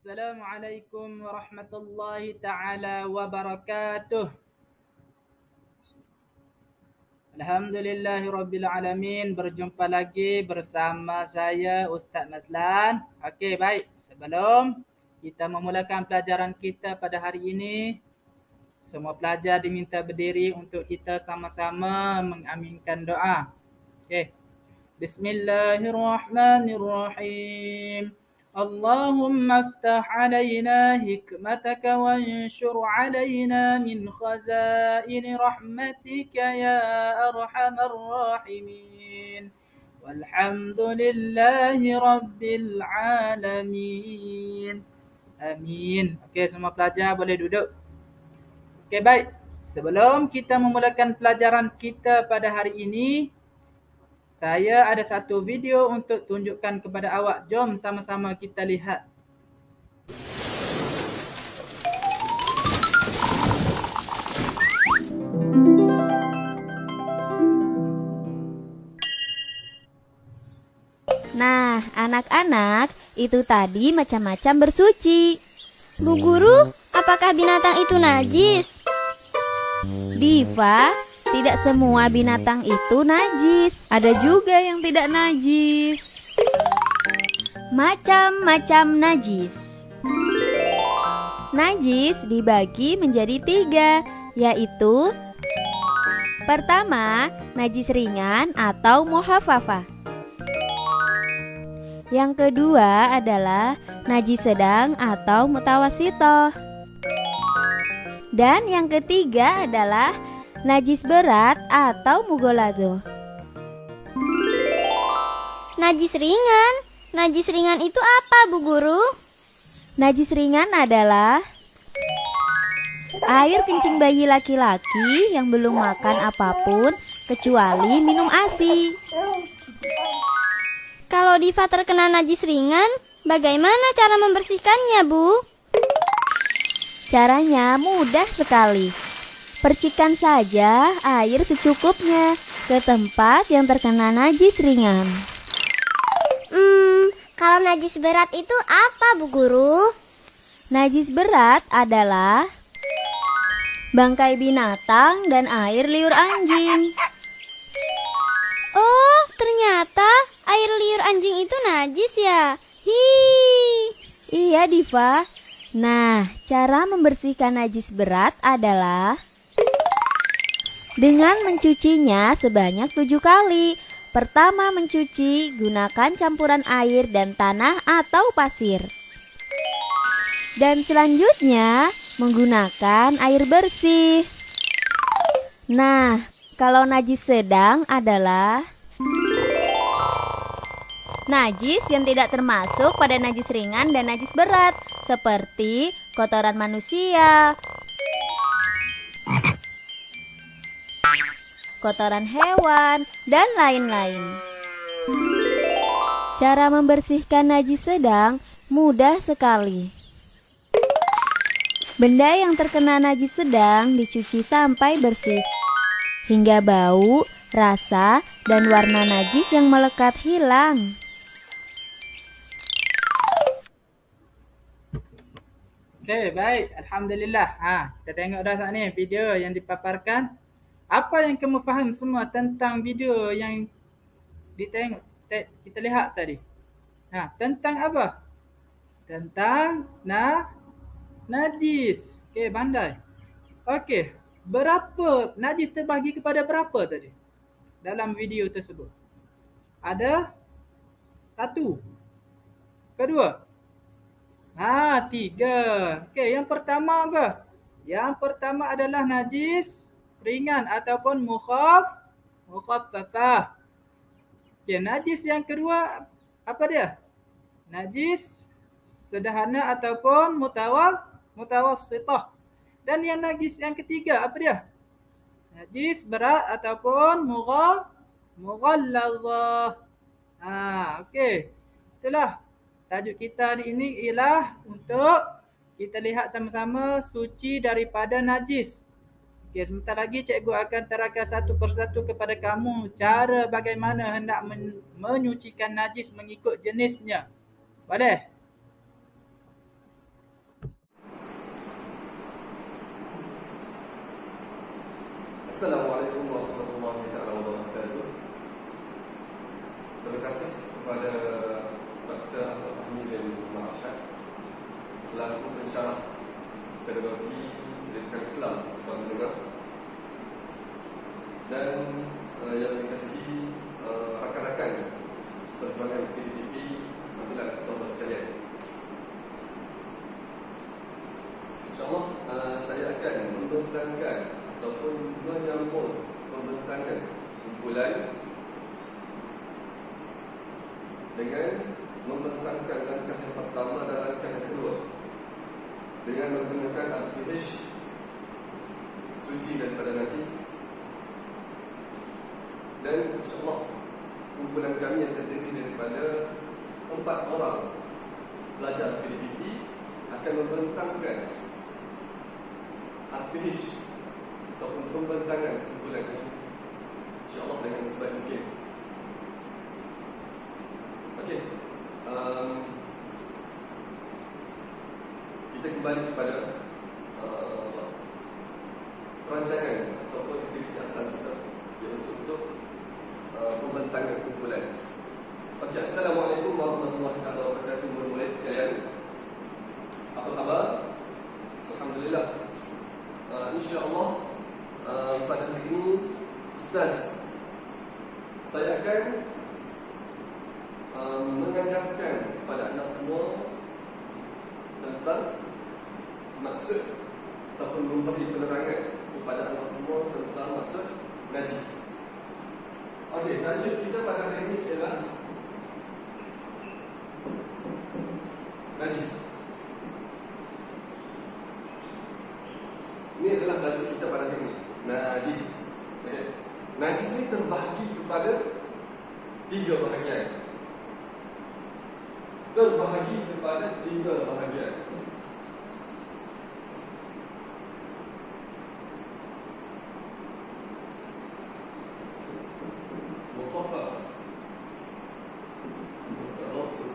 Assalamualaikum warahmatullahi taala wabarakatuh. Alhamdulillahirabbil alamin. Berjumpa lagi bersama saya Ustaz Mazlan. Okey, baik. Sebelum kita memulakan pelajaran kita pada hari ini, semua pelajar diminta berdiri untuk kita sama-sama mengaminkan doa. Okey. Bismillahirrahmanirrahim. اللهم افتح علينا حكمتك وانشر علينا من خزائن رحمتك يا أرحم الراحمين والحمد لله رب العالمين. Amin. Okey, semua pelajar boleh duduk. Okey, baik. Sebelum kita memulakan pelajaran kita pada hari ini, saya ada satu video untuk tunjukkan kepada awak. Jom sama-sama kita lihat. Nah, anak-anak, itu tadi macam-macam bersuci. Bu Guru, apakah binatang itu najis? Diva, tidak semua binatang itu najis. Ada juga yang tidak najis. Macam-macam najis. Najis dibagi menjadi 3, yaitu pertama, najis ringan atau muhafafah. Yang kedua adalah najis sedang atau mutawasitoh. Dan yang ketiga adalah najis berat atau mugolado. Najis ringan? Najis ringan itu apa, Bu Guru? Najis ringan adalah air kencing bayi laki-laki yang belum makan apapun kecuali minum ASI. Kalau Diva terkena najis ringan, bagaimana cara membersihkannya, Bu? Caranya mudah sekali. Percikan saja air secukupnya ke tempat yang terkena najis ringan. Kalau najis berat itu apa, Bu Guru? Najis berat adalah bangkai binatang dan air liur anjing. Oh, ternyata air liur anjing itu najis ya? Hi. Iya, Diva. Nah, cara membersihkan najis berat adalah dengan mencucinya sebanyak 7 kali. Pertama mencuci, gunakan campuran air dan tanah atau pasir. Dan selanjutnya menggunakan air bersih. Nah, kalau najis sedang adalah najis yang tidak termasuk pada najis ringan dan najis berat, seperti kotoran manusia, kotoran hewan, dan lain-lain. Cara membersihkan najis sedang mudah sekali. Benda yang terkena najis sedang dicuci sampai bersih, hingga bau, rasa, dan warna najis yang melekat hilang. Okey, baik. Alhamdulillah. Kita tengok dah saat ni video yang dipaparkan. Apa yang kamu faham semua tentang video yang kita lihat tadi? Tentang apa? Tentang najis. Okey, pandai. Okey, berapa najis terbagi kepada berapa tadi dalam video tersebut? Ada 1, kedua, 3. Okey, yang pertama apa? Yang pertama adalah najis ringan ataupun mukhaffafah. Okey, najis yang kedua apa dia? Najis sederhana ataupun mutawassithah. Dan yang najis yang ketiga apa dia? Najis berat ataupun mughallazah. Okey. Itulah tajuk kita hari ini ialah untuk kita lihat sama-sama suci daripada najis. Okey, sebentar lagi cikgu akan terangkan satu persatu kepada kamu cara bagaimana hendak menyucikan najis mengikut jenisnya. Boleh? Assalamualaikum warahmatullahi wabarakatuh. Terima kasih kepada Dr. Ahmad Fahmi bin Marsyad selaku pensyarah pedagogi pendidikan Islam Sekolah Menengah, dan yang dikasihi rakan-rakan seperjuangan PDPP, Alhamdulillah tuan-tuan sekalian. InsyaAllah saya akan membentangkan ataupun menyambung pembentangan kumpulan dengan membentangkan langkah yang pertama dan langkah yang kedua dengan menggunakan RPH suci daripada najis. Dan insyaAllah kumpulan kami yang terdiri daripada 4 orang pelajar PDPP akan membentangkan RPH ataupun pembentangan kumpulan ini, insyaAllah dengan sebaik mungkin. Okey, kita kembali kepada perancangan ataupun aktiviti asal kita, iaitu untuk pembentangan kumpulan. Okey, Assalamualaikum warahmatullahi wabarakatuh, murid-murid sekalian. Apa khabar? Alhamdulillah. InsyaAllah pada hari ini Ustaz, saya akan mengajarkan kepada anda semua tentang maksud ataupun memberi penerangan kepada anda semua tentang maksud najis. Okey, tajuk kita pada hari ini ialah najis. Ini adalah tajuk kita pada hari ini, najis. Okay. Najis ni terbahagi kepada 3 bahagian. Terbahagi kepada 3 bahagian. Mukhaffaf, mutawassat,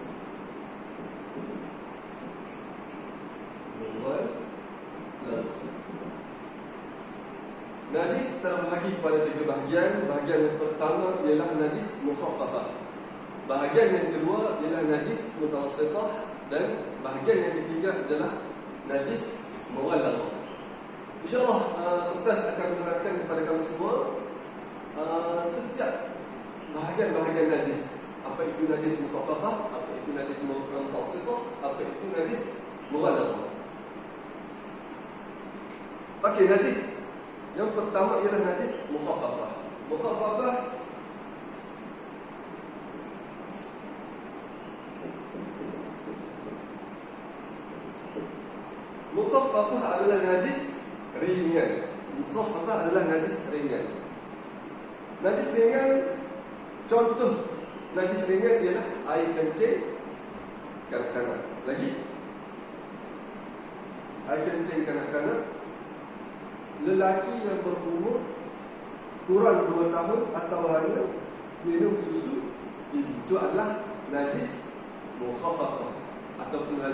mughallaz. Najis terbahagi kepada 3 bahagian. Bahagian yang pertama ialah najis mukhaffafah. Bahagian yang kedua ialah najis mutawassitah, dan bahagian yang ketiga adalah najis mughallazah. InsyaAllah Ustaz akan menerangkan kepada kamu semua setiap bahagian-bahagian najis. Apa itu najis mukhaffafah, apa itu najis mutawassitah, apa itu najis mughallazah. Okey, najis yang pertama ialah najis mukhaffafah. Mukhaffafah Mukhaffafah adalah najis ringan. Mukhaffafah adalah najis ringan. Najis ringan, contoh najis ringan ialah air kencing kanak-kanak. Lagi, air kencing kanak-kanak, lelaki yang berumur kurang 2 tahun atau hanya minum susu ibu, itu adalah najis mukhaffafah ataupun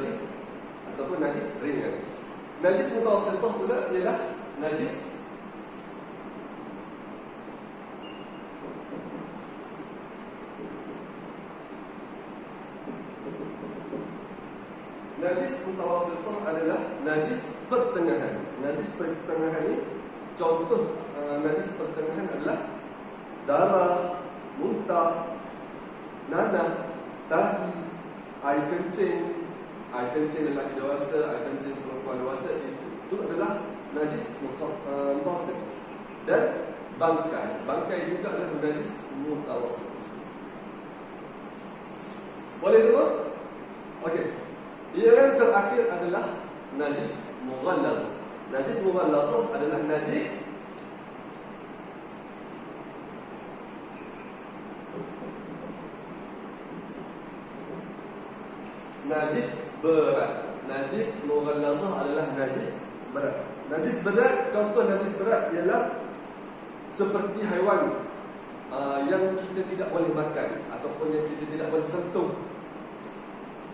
najis ringan. Najis mutawassitah pula ialah najis mutawassitah adalah najis pertengahan. Najis pertengahan ni, contoh najis pertengahan adalah darah, muntah, nanah, tahi, air kencing lelaki dewasa, air kencing perempuan dewasa, itu adalah najis mutawassitah. Dan bangkai juga adalah najis mutawassitah. Boleh semua? Okey. Yang terakhir adalah najis mughallazah. Najis mughallazah adalah najis berat. Najis mughallazah adalah najis berat. Najis berat, contoh najis berat ialah seperti haiwan yang kita tidak boleh makan ataupun yang kita tidak boleh sentuh,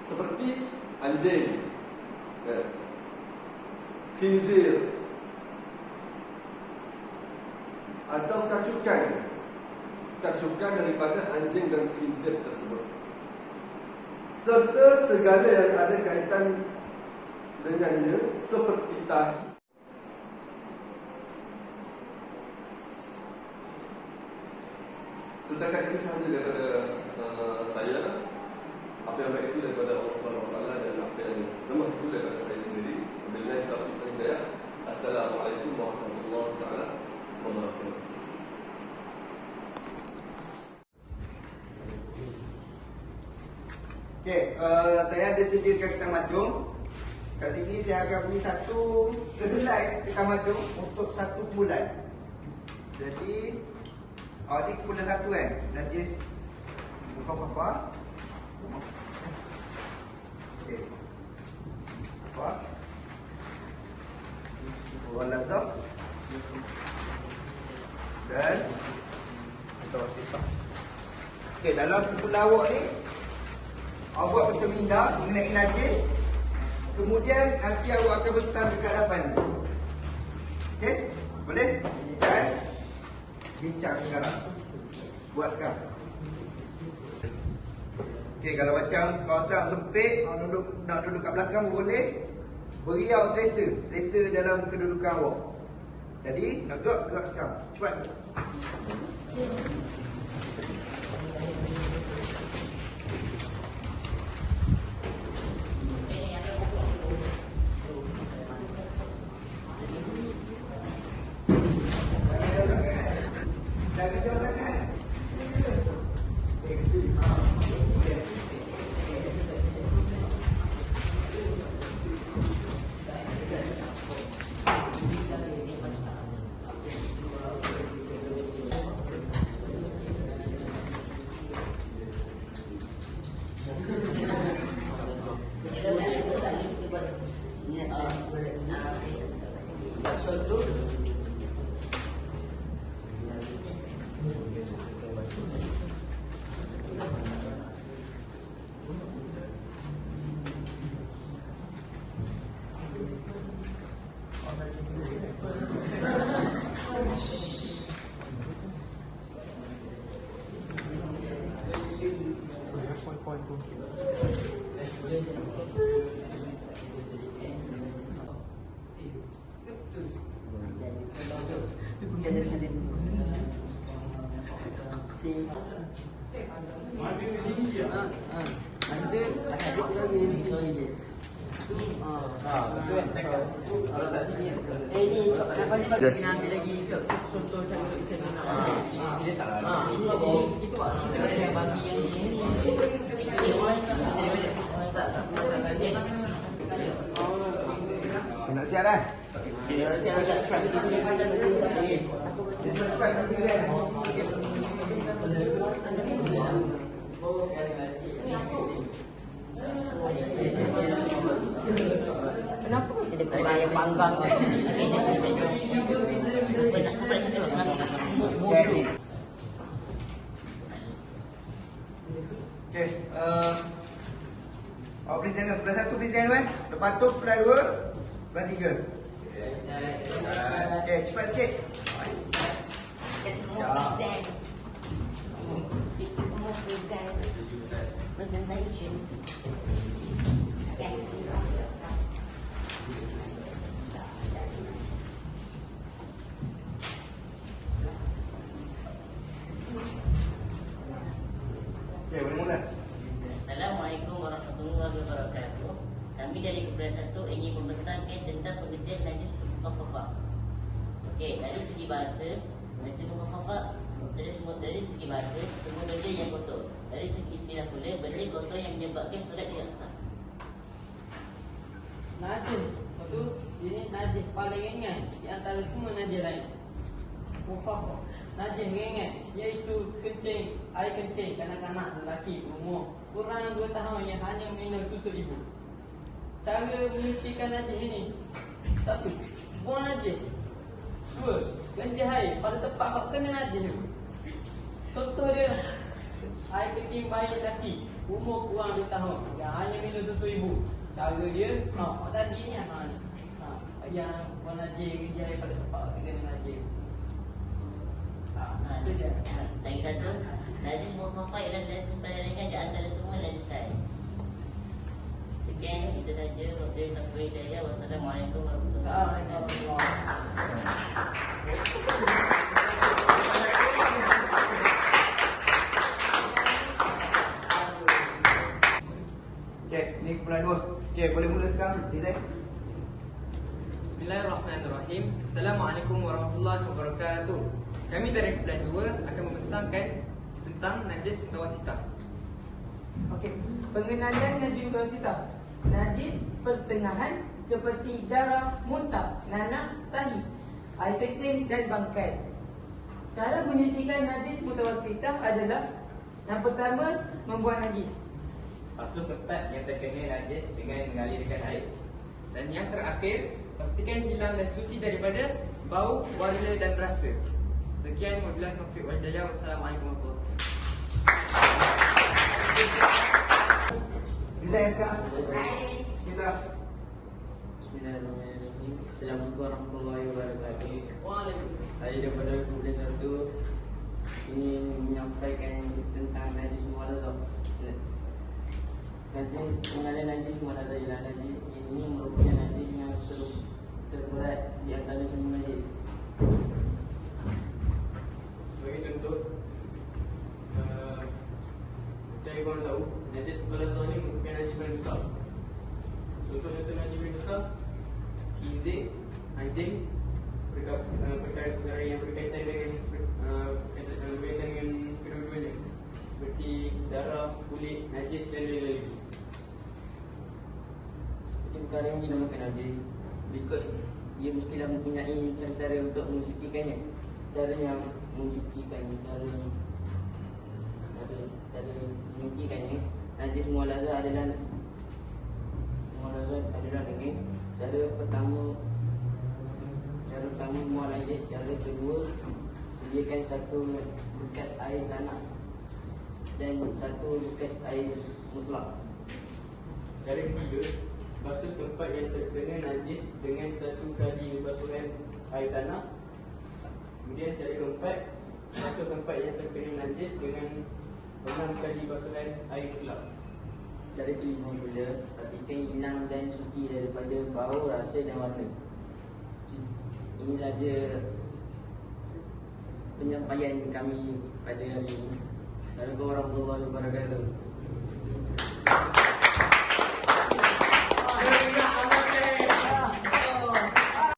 seperti anjing, khinzir, atau kacukan daripada anjing dan khinzir tersebut, serta segala yang ada kaitan dengannya seperti tahi. Setakat itu sahaja daripada saya. Apa yang baik itu daripada Allah Subhanahu Wa Taala dan apa yang lemah itu daripada saya sendiri. Wabillahi taufiq wal hidayah. Assalamualaikum warahmatullahi taala wabarakatuh. Okey, saya ada sediakan ketam majung. Kat sini saya akan beri satu sehelai ketam majung untuk 1 bulan. Jadi ni bulan 1 kan. Najis buka apa? Okey. Apa? Warna zam dan kita sifat. Okey, dalam buku lawak ni awak buat betul minda mengenai najis. Kemudian nanti awak akan bersetang dekat hadapan ni. Okey? Boleh? Dan bincang sekarang. Buat sekarang. Okey, kalau macam kawasan sempit, nak duduk kat belakang pun boleh. Beri awak selesa dalam kedudukan awak. Jadi, nak gerak sekarang. Cepat. Dah kejauh sangat. Nak siap dah? Kenapa macam dia terbayang panggang? Sampai cakap dengan mobil. Okey, awak present kan? Bulan 1 present kan? Lepas tu bulan 2, bulan 3. Okey, cepat sikit. Presentation. Okey, boleh mula. Assalamualaikum warahmatullahi wabarakatuh. Kami dari Keputusan 1 ingin membentangkan tentang pengertian najis mukhaffafah. Okey, dari segi bahasa, najis mukhaffafah dari segi bahasa, semua benda yang kotor. Dari segi istilah pula, benda kotor yang menyebabkan solat tidak sah. Najis, itu ini najis paling ringan di antara semua najis lain. Mukhaffafah, najis ringan, iaitu kencing, air kencing kanak-kanak lelaki umur kurang 2 tahun yang hanya minum susu ibu. Cara menyucikan najis ini: 1. Buang najis. 2. Kencing air pada tempat hak kena najis tu. Contoh dia, air kencing bayi lelaki umur kurang 2 tahun yang hanya minum susu ibu. Cara dia, tadi ni yang buang najis, kencing air pada tempat hak kena najis. Itu dia. Lagi satu, najis mukhaffaf ialah najis paling ringan di antara semua najis lain. Sekian itu saja. Wabillahi taufiq wal hidayah. Wassalamualaikum warahmatullahi wabarakatuh. Okey, ni kumpulan 2. Okey, boleh mula sekarang, Rizal. Bismillahirrahmanirrahim. Assalamualaikum warahmatullahi wabarakatuh. Kami dari kumpulan 2 akan membentangkan tentang najis mutawasitah. Okey, pengenalan najis mutawasitah. Najis pertengahan seperti darah, muntah, nanah, tahi, air kencing dan bangkai. Cara menyucikan najis mutawasitah adalah: yang pertama, membuang najis. Basuh tempat yang terkena najis dengan mengalirkan air. Dan yang terakhir, pastikan hilang dan suci daripada bau, warna dan rasa. Sekian, wabillahi taufiq wal hidayah. Wassalamualaikum warahmatullahi wabarakatuh. Rizal yang sekarang. Bismillah. Bismillahirrahmanirrahim. Assalamualaikum warahmatullahi wabarakatuh. Waalaikumsalam. Saya daripada Kumpulan 1 ingin menyampaikan tentang najis mughallazah. Najis mengenai najis mughallazah ialah najis ini merupakan najis yang terberat di antara semua najis. Sebagai contoh, macam korang tahu, najis mughallazah ni merupakan najis paling besar. Contoh-contoh najis paling besar: khinzir, anjing, perkara yang berkaitan dengan kedua-duanya, seperti darah, kulit, najis dan lain-lain. Seperti perkara yang dinamakan najis, berikut ia mestilah mempunyai cara-cara untuk mensucikannya. Cara yang menyucikannya, cara menyucikannya, najis mughallazah adalah dengan cara pertama membuang najis. Cara kedua, sediakan satu bekas air tanah dan satu bekas air mutlak. Cara ketiga, basuh tempat yang terkena najis dengan 1 kali basuhan air tanah. Kemudian cara keempat, basuh tempat yang terkena najis dengan 6 kali basuhan air mutlak. Cara kelima pula, pastikan hilang dan suci daripada bau, rasa dan warna. Ini saja penyampaian kami pada hari ini. Assalamualaikum warahmatullahi wabarakatuh.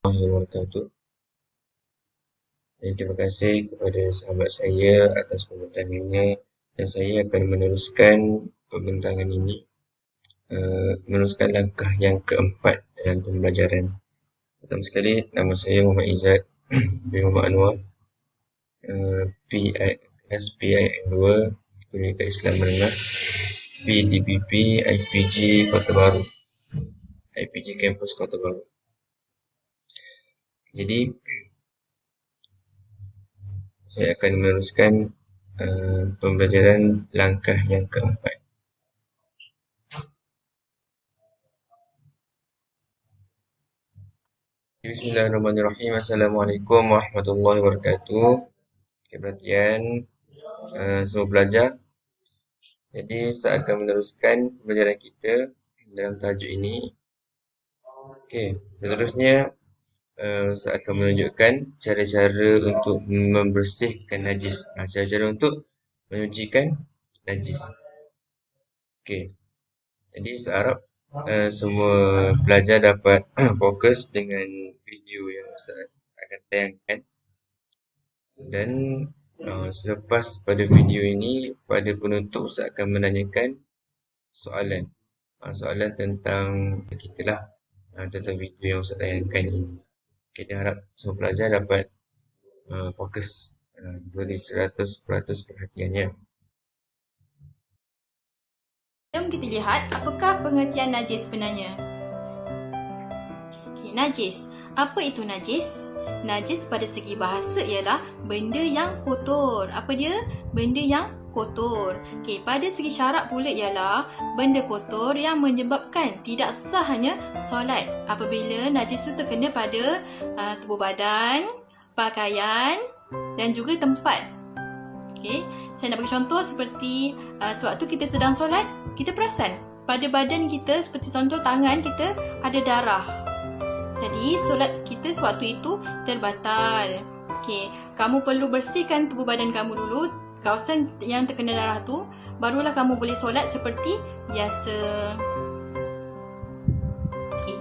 Wabarakatuh. Terima kasih kepada sahabat saya atas pembentangannya, dan saya akan meneruskan pembentangan ini, meneruskan langkah yang keempat dalam pembelajaran. Pertama sekali, nama saya Muhammad Izzat bin Muhammad Anwar, PIM 2, Pendidikan Islam Menengah, PDPP IPG Kota Baru, IPG Kampus Kota Baru. Jadi, saya akan meneruskan pembelajaran langkah yang keempat. Bismillahirrahmanirrahim. Assalamualaikum warahmatullahi wabarakatuh. Perhatian semua pelajar. Jadi saya akan meneruskan pembelajaran kita dalam tajuk ini. Okey, seterusnya saya akan menunjukkan cara-cara untuk membersihkan najis. Cara-cara untuk menyucikan najis. Okey. Jadi saya harap semua pelajar dapat fokus dengan video yang saya akan tayangkan. Dan selepas pada video ini, pada penutup saya akan menanyakan soalan. Soalan tentang kita lah, tentang video yang saya tayangkan ini. Kita harap semua pelajar dapat fokus, beri 100% perhatiannya. Jom kita lihat apakah pengertian najis sebenarnya. Okay, najis. Apa itu najis? Najis pada segi bahasa ialah benda yang kotor. Apa dia? Benda yang kotor. Okay, pada segi syarak pula ialah benda kotor yang menyebabkan tidak sahnya solat apabila najis itu terkena pada tubuh badan, pakaian, dan juga tempat. Okey, saya nak bagi contoh seperti sewaktu kita sedang solat, kita perasan pada badan kita, seperti contoh tangan kita ada darah. Jadi solat kita sewaktu itu terbatal. Okey, kamu perlu bersihkan tubuh badan kamu dulu, kawasan yang terkena darah tu, barulah kamu boleh solat seperti biasa. Okey,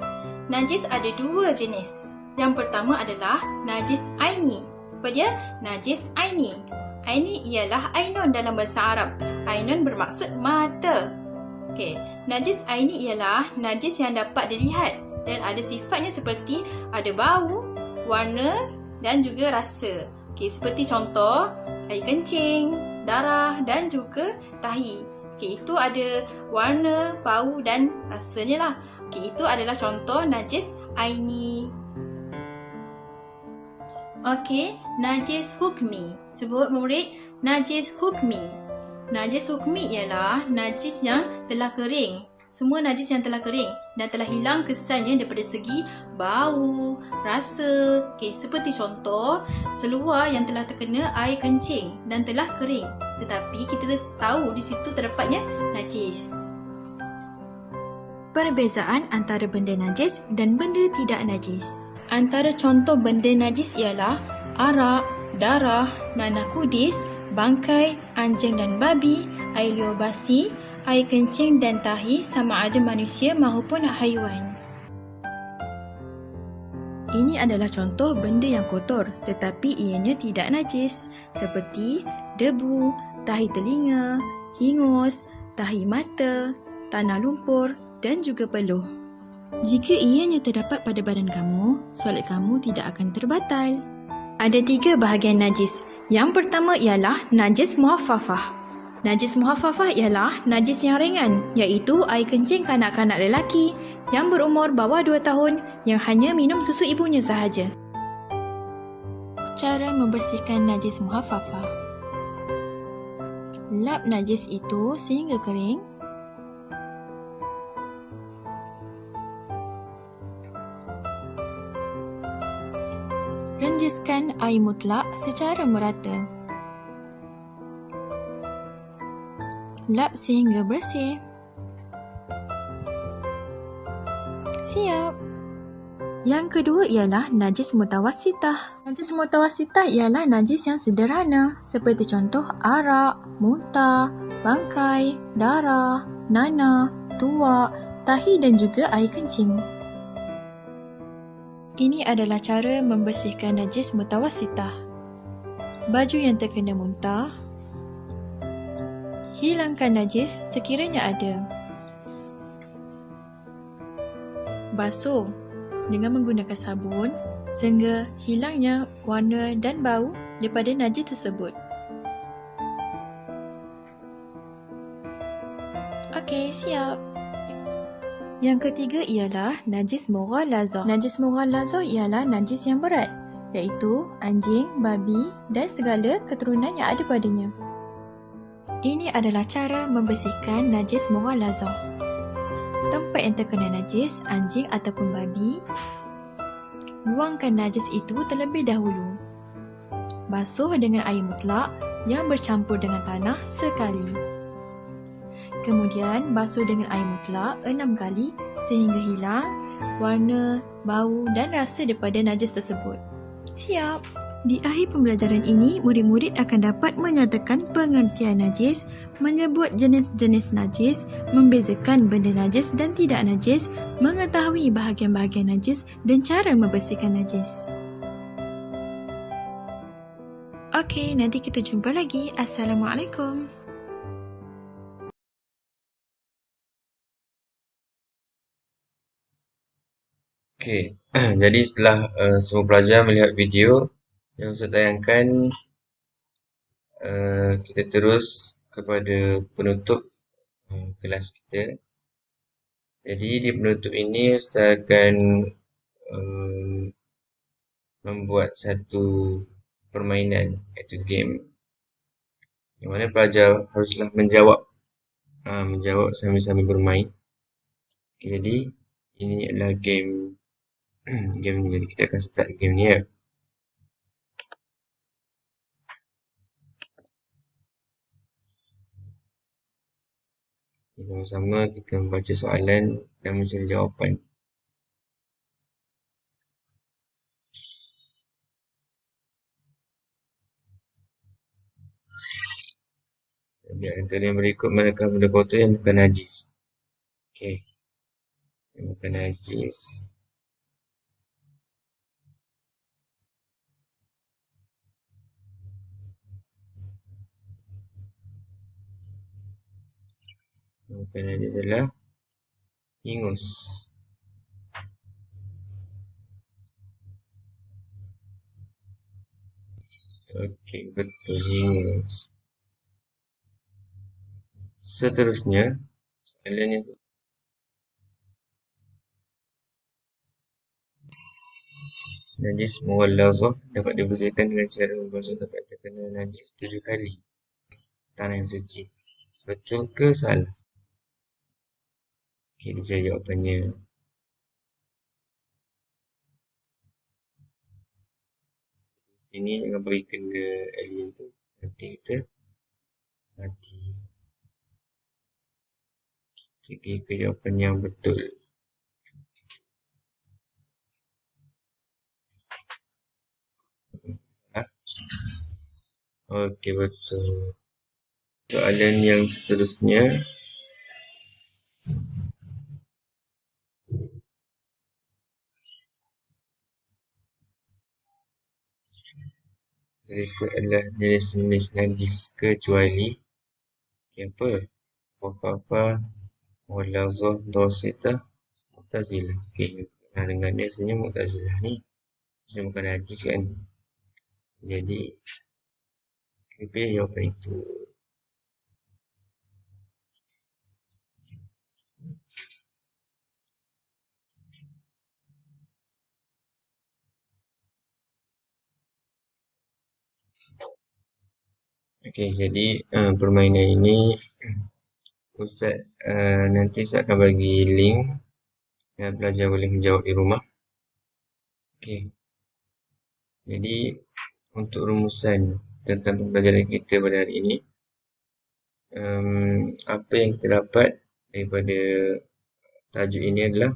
najis ada dua jenis. Yang pertama adalah najis aini. Apa dia? Najis aini. Aini ialah ainun dalam bahasa Arab. Ainun bermaksud mata. Okey, najis aini ialah najis yang dapat dilihat dan ada sifatnya seperti ada bau, warna dan juga rasa. Okey, seperti contoh air kencing, darah dan juga tahi. Okey, itu ada warna, bau dan rasanya lah. Okey, itu adalah contoh najis aini. Okey, najis hukmi. Sebut murid, najis hukmi. Najis hukmi ialah najis yang telah kering. Semua najis yang telah kering dan telah hilang kesannya daripada segi bau, rasa. Okey, seperti contoh, seluar yang telah terkena air kencing dan telah kering. Tetapi kita tahu di situ terdapatnya najis. Perbezaan antara benda najis dan benda tidak najis. Antara contoh benda najis ialah arak, darah, nanah kudis, bangkai, anjing dan babi, air liur basi, air kencing dan tahi sama ada manusia maupun haiwan. Ini adalah contoh benda yang kotor tetapi ianya tidak najis seperti debu, tahi telinga, hingus, tahi mata, tanah lumpur dan juga peluh. Jika ianya terdapat pada badan kamu, solat kamu tidak akan terbatal. Ada 3 bahagian najis. Yang pertama ialah najis muhaffafah. Najis muhaffafah ialah najis yang ringan, iaitu air kencing kanak-kanak lelaki yang berumur bawah 2 tahun yang hanya minum susu ibunya sahaja. Cara membersihkan najis muhaffafah. Lap najis itu sehingga kering. Renjiskan air mutlak secara merata. Lap sehingga bersih. Siap. Yang kedua ialah najis mutawassitah. Najis mutawassitah ialah najis yang sederhana seperti contoh arak, muntah, bangkai, darah, nanah, tuak, tahi dan juga air kencing. Ini adalah cara membersihkan najis mutawassitah. Baju yang terkena muntah. Hilangkan najis sekiranya ada. Basuh dengan menggunakan sabun sehingga hilangnya warna dan bau daripada najis tersebut. Okey, siap. Yang ketiga ialah najis mughallazah. Najis mughallazah ialah najis yang berat, iaitu anjing, babi dan segala keturunan yang ada padanya. Ini adalah cara membersihkan najis mughallazah. Tempat yang terkena najis, anjing ataupun babi, buangkan najis itu terlebih dahulu. Basuh dengan air mutlak yang bercampur dengan tanah sekali. Kemudian basuh dengan air mutlak 6 kali sehingga hilang warna, bau dan rasa daripada najis tersebut. Siap! Di akhir pembelajaran ini, murid-murid akan dapat menyatakan pengertian najis, menyebut jenis-jenis najis, membezakan benda najis dan tidak najis, mengetahui bahagian-bahagian najis dan cara membersihkan najis. Okey, nanti kita jumpa lagi. Assalamualaikum. Okey, jadi setelah semua pelajar melihat video yang Ustaz tayangkan, kita terus kepada penutup kelas kita. Jadi di penutup ini Ustaz akan membuat satu permainan, iaitu game, yang mana pelajar haruslah menjawab sambil-sambil bermain. Jadi ini adalah game ni. Jadi kita akan start game ni ya. Sama-sama kita membaca soalan dan mencari jawapan. Di antara yang berikut manakah benda kotor yang bukan najis? Okey. Yang bukan najis. Yang bukan najis adalah ingus. Okey, betul, ingus. Seterusnya, soalan yang najis mughallazah dapat dibersihkan dengan cara membasuh tempat terkena najis 7 kali tanah yang suci. Betul ke salah? Okey, dia cari jawapannya. Ini jangan bagi kena alien tu. Nanti kita mati. Kita pergi ke jawapan yang betul. Okey, betul. Soalan yang seterusnya. Berikut adalah jenis-jenis najis kecuali apa? Mukhafafah, mughallazah, mutawassithah, mu'tazilah. Okey, pernah dengar ni rasanya mu'tazilah ni macam bukan najis kan. Jadi kita pilih jawapan itu. Okey, jadi permainan ini Ustaz nanti Ustaz akan bagi link dan pelajar boleh menjawab di rumah. Okey. Jadi untuk rumusan tentang pembelajaran kita pada hari ini, apa yang kita dapat daripada tajuk ini adalah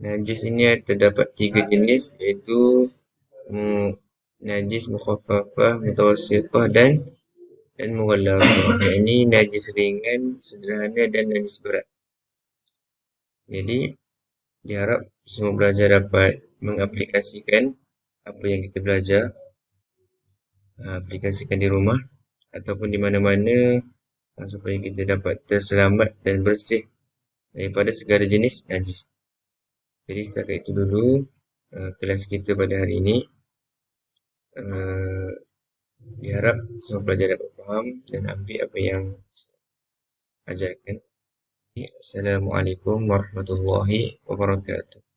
najis ini terdapat 3 jenis, iaitu najis mukhaffafah, mutawassithah dan mughallazah. Yang ini najis ringan, sederhana dan najis berat. Jadi diharap semua pelajar dapat mengaplikasikan apa yang kita belajar, aplikasikan di rumah ataupun di mana-mana supaya kita dapat terselamat dan bersih daripada segala jenis najis. Jadi setakat itu dulu kelas kita pada hari ini. Diharap semua pelajar dapat faham dan ambil apa yang ajarkan. Assalamualaikum warahmatullahi wabarakatuh.